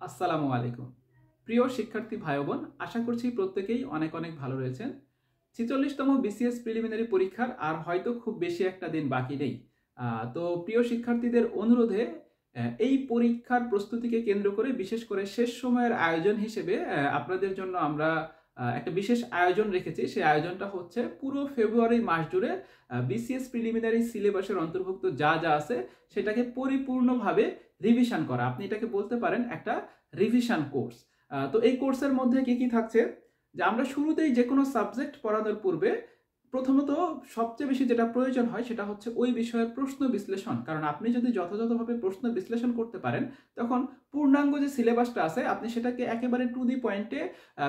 আসসালামু আলাইকুম। প্রিয় শিক্ষার্থী ভাই বোন, আশা করছি প্রত্যেকেই অনেক অনেক ভালো রয়েছেন। ৪৬তম বিসিএস প্রিলিমিনারি পরীক্ষার আর হয়তো খুব বেশি একটা দিন বাকি নেই। তো প্রিয় শিক্ষার্থীদের অনুরোধে এই পরীক্ষার প্রস্তুতিকে কেন্দ্র করে বিশেষ করে শেষ সময়ের আয়োজন হিসেবে আপনাদের জন্য আমরা একটা বিশেষ আয়োজন রেখেছি। সেই আয়োজনটা হচ্ছে পুরো ফেব্রুয়ারি মাস জুড়ে বিসিএস প্রিলিমিনারি সিলেবাসের অন্তর্ভুক্ত যা যা আছে সেটাকে পরিপূর্ণভাবে রিভিশন করা। আপনি এটাকে বলতে পারেন একটা রিভিশন কোর্স। তো এই কোর্সের মধ্যে কি কি থাকছে, যে আমরা শুরুতেই যে কোনো সাবজেক্ট পড়ানোর পূর্বে প্রথমত সবচেয়ে বেশি যেটা প্রয়োজন হয় সেটা হচ্ছে ওই বিষয়ের প্রশ্ন বিশ্লেষণ। কারণ আপনি যদি যথাযথভাবে প্রশ্ন বিশ্লেষণ করতে পারেন, তখন পূর্ণাঙ্গ যে সিলেবাসটা আছে আপনি সেটাকে একেবারে টু দি পয়েন্টে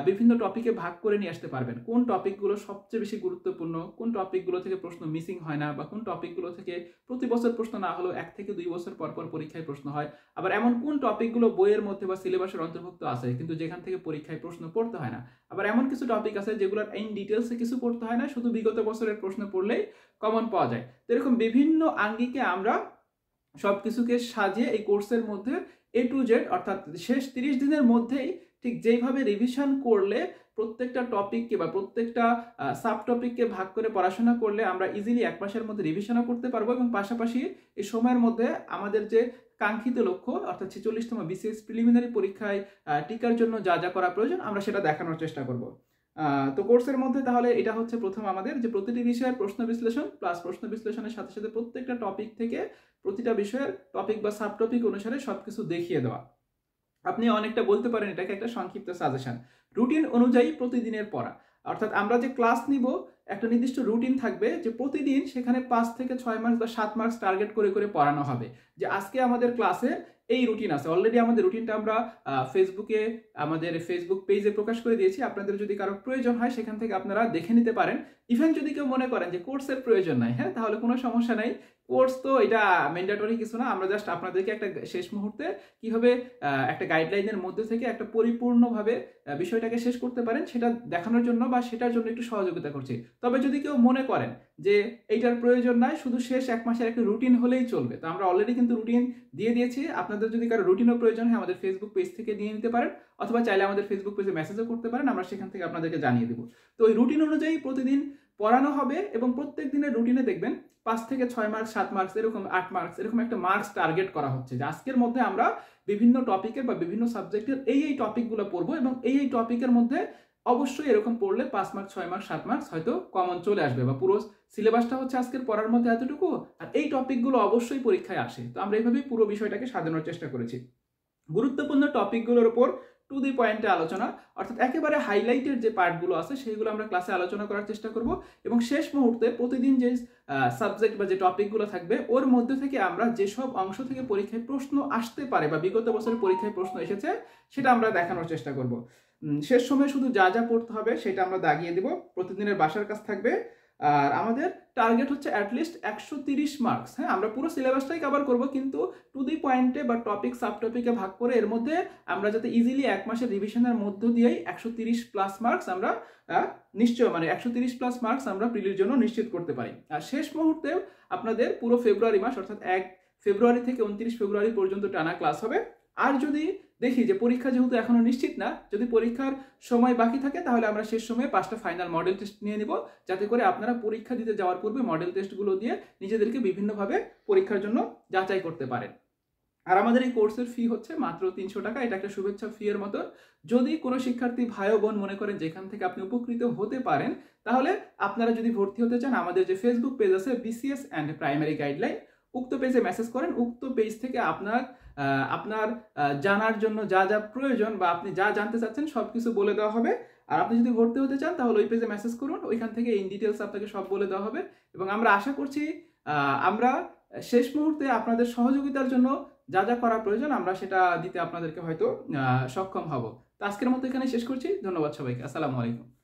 বিভিন্ন টপিকে ভাগ করে নিয়ে আসতে পারবেন। কোন টপিকগুলো সবচেয়ে বেশি গুরুত্বপূর্ণ, কোন টপিকগুলো থেকে প্রশ্ন মিসিং হয় না, বা কোন টপিকগুলো থেকে প্রতি বছর প্রশ্ন না হলেও 1 থেকে 2 বছর পর পর পরীক্ষায় প্রশ্ন হয়। আবার এমন কোন টপিকগুলো বইয়ের মধ্যে বা সিলেবাসের অন্তর্ভুক্ত আছে কিন্তু যেখান থেকে পরীক্ষায় প্রশ্ন পড়তে হয় না। আবার এমন কিছু টপিক আছে যেগুলোর ইন ডিটেলসে কিছু পড়তে হয় না, শুধু বিগত বছরের প্রশ্ন পড়লেই কমন পাওয়া যায়। তো এরকম বিভিন্ন আঙ্গিকে আমরা সবকিছুকে সাজিয়ে এই কোর্সের মধ্যে এ টু জেড, অর্থাৎ শেষ 30 দিনের মধ্যেই ঠিক যেইভাবে রিভিশন করলে প্রত্যেকটা টপিককে বা প্রত্যেকটা সাব টপিককে ভাগ করে পড়াশোনা করলে আমরা ইজিলি 1 মাসের মধ্যে রিভিশনও করতে পারবো, এবং পাশাপাশি এই সময়ের মধ্যে আমাদের যে কাঙ্ক্ষিত লক্ষ্য অর্থাৎ 46তম বিসিএস প্রিলিমিনারি পরীক্ষায় টিকার জন্য যা যা করা প্রয়োজন আমরা সেটা দেখানোর চেষ্টা করব। তো কোর্সের মধ্যে তাহলে এটা হচ্ছে প্রথম আমাদের যে প্রতিটি বিষয়ের প্রশ্ন বিশ্লেষণ, প্লাস প্রশ্ন বিশ্লেষণের সাথে সাথে প্রত্যেকটা টপিক থেকে প্রতিটা বিষয়ের টপিক বা সাব টপিক অনুসারে সবকিছু দেখিয়ে দেওয়া। আপনি অনেকটা বলতে পারেন এটাকে একটা সংক্ষিপ্ত সাজেশন। রুটিন অনুযায়ী প্রতিদিনের পড়া, অর্থাৎ আমরা যে ক্লাস নিব একটা নির্দিষ্ট রুটিন থাকবে, যে প্রতিদিন সেখানে 5 থেকে 6 মার্কস বা 7 মার্কস টার্গেট করে করে পড়ানো হবে। যে আজকে আমাদের ক্লাসে এই রুটিন আছে, অলরেডি আমাদের রুটিনটা আমরা ফেসবুকে আমাদের ফেসবুক পেজে প্রকাশ করে দিয়েছি। আপনাদের যদি কারো প্রয়োজন হয় সেখান থেকে আপনারা দেখে নিতে পারেন। ইভেন যদি কেউ মনে করেন যে কোর্সের প্রয়োজন নাই, হ্যাঁ, তাহলে কোনো সমস্যা নাই। কোর্স তো এটা ম্যান্ডেটরি কিছু না, আমরা জাস্ট আপনাদেরকে একটা শেষ মুহূর্তে কিভাবে একটা গাইডলাইনের মধ্যে থেকে একটা পরিপূর্ণভাবে বিষয়টাকে শেষ করতে পারেন সেটা দেখানোর জন্য বা সেটার জন্য একটু সহযোগিতা করছি। তবে যদি কেউ মনে করেন যে এইটার প্রয়োজন নাই, শুধু শেষ 1 মাসের একটা রুটিন হলেই চলবে, তো আমরা অলরেডি কিন্তু রুটিন দিয়ে দিয়েছি। আপনাদের যদি কারো রুটিনও প্রয়োজন হয় আমাদের ফেসবুক পেজ থেকে নিয়ে নিতে পারেন, অথবা চাইলে আমাদের ফেসবুক পেজে মেসেজও করতে পারেন, আমরা সেখান থেকে আপনাদেরকে জানিয়ে দেবো। তো ওই রুটিন অনুযায়ী প্রতিদিন পড়ানো হবে, এবং প্রত্যেক দিনের রুটিনে দেখবেন 5 থেকে 6 মার্কস, 7 মার্কস, এরকম 8 মার্কস, এরকম একটা মার্কস টার্গেট করা হচ্ছে যে আজকের মধ্যে আমরা বিভিন্ন টপিকের বা বিভিন্ন সাবজেক্টের এই টপিকগুলো পড়বো, এবং এই টপিকের মধ্যে অবশ্যই এরকম পড়লে 5 মার্কস, 6 মার্কস, 7 মার্কস হয়তো কমন চলে আসবে, বা পুরো সিলেবাসটা হচ্ছে আজকের পড়ার মধ্যে এতটুকু, আর এই টপিকগুলো অবশ্যই পরীক্ষায় আসে। তো আমরা এইভাবেই পুরো বিষয়টাকে সাজানোর চেষ্টা করেছি। গুরুত্বপূর্ণ টপিকগুলোর উপর টু দি পয়েন্টে আলোচনা, অর্থাৎ একেবারে হাইলাইটের যে পার্টগুলো আছে সেইগুলো আমরা ক্লাসে আলোচনা করার চেষ্টা করব, এবং শেষ মুহূর্তে প্রতিদিন যে সাবজেক্ট বা যে টপিকগুলো থাকবে ওর মধ্যে থেকে আমরা যেসব অংশ থেকে পরীক্ষায় প্রশ্ন আসতে পারে বা বিগত বছরের পরীক্ষায় প্রশ্ন এসেছে সেটা আমরা দেখানোর চেষ্টা করব। শেষ সময় শুধু যা যা পড়তে হবে সেটা আমরা দাগিয়ে দেব। প্রতিদিনের বাসার কাজ থাকবে, আর আমাদের টার্গেট হচ্ছে অ্যাটলিস্ট 130 মার্কস। হ্যাঁ, আমরা পুরো সিলেবাসটাই কভার করব, কিন্তু টু দি পয়েন্টে বা টপিক সাব টপিকে ভাগ করে এর মধ্যে আমরা যাতে ইজিলি 1 মাসের রিভিশনের মধ্য দিয়েই 130 প্লাস মার্কস আমরা নিশ্চয় 130 প্লাস মার্কস আমরা প্রিলির জন্য নিশ্চিত করতে পারি। আর শেষ মুহূর্তে আপনাদের পুরো ফেব্রুয়ারি মাস, অর্থাৎ 1 ফেব্রুয়ারি থেকে 29 ফেব্রুয়ারি পর্যন্ত টানা ক্লাস হবে। আর যদি দেখি যে পরীক্ষা যেহেতু এখনো নিশ্চিত না, যদি পরীক্ষার সময় বাকি থাকে তাহলে আমরা শেষ সময়ে 5টা ফাইনাল মডেল টেস্ট নিয়ে নিব, যাতে করে আপনারা পরীক্ষা দিতে যাওয়ার পূর্বে মডেল টেস্টগুলো দিয়ে নিজেদেরকে বিভিন্নভাবে পরীক্ষার জন্য যাচাই করতে পারেন। আর আমাদের এই কোর্সের ফি হচ্ছে মাত্র 300 টাকা। এটা একটা শুভেচ্ছা ফি এর মতো। যদি কোনো শিক্ষার্থী ভাই ও বোন মনে করেন যেখান থেকে আপনি উপকৃত হতে পারেন, তাহলে আপনারা যদি ভর্তি হতে চান আমাদের যে ফেসবুক পেজ আছে বিসিএস অ্যান্ড প্রাইমারি গাইডলাইন, উক্ত পেজে মেসেজ করেন। উক্ত পেজ থেকে আপনার জানার জন্য যা যা প্রয়োজন বা আপনি যা জানতে চাচ্ছেন সবকিছু বলে দেওয়া হবে। আর আপনি যদি ভর্তি হতে চান তাহলে ওই পেজে মেসেজ করুন, ওইখান থেকে ইন ডিটেলস আপনাকে সব বলে দেওয়া হবে। এবং আমরা আশা করছি আমরা শেষ মুহূর্তে আপনাদের সহযোগিতার জন্য যা যা করা প্রয়োজন আমরা সেটা দিতে আপনাদেরকে হয়তো সক্ষম হব। তো আজকের মতো এখানে শেষ করছি। ধন্যবাদ সবাইকে। আসসালামু আলাইকুম।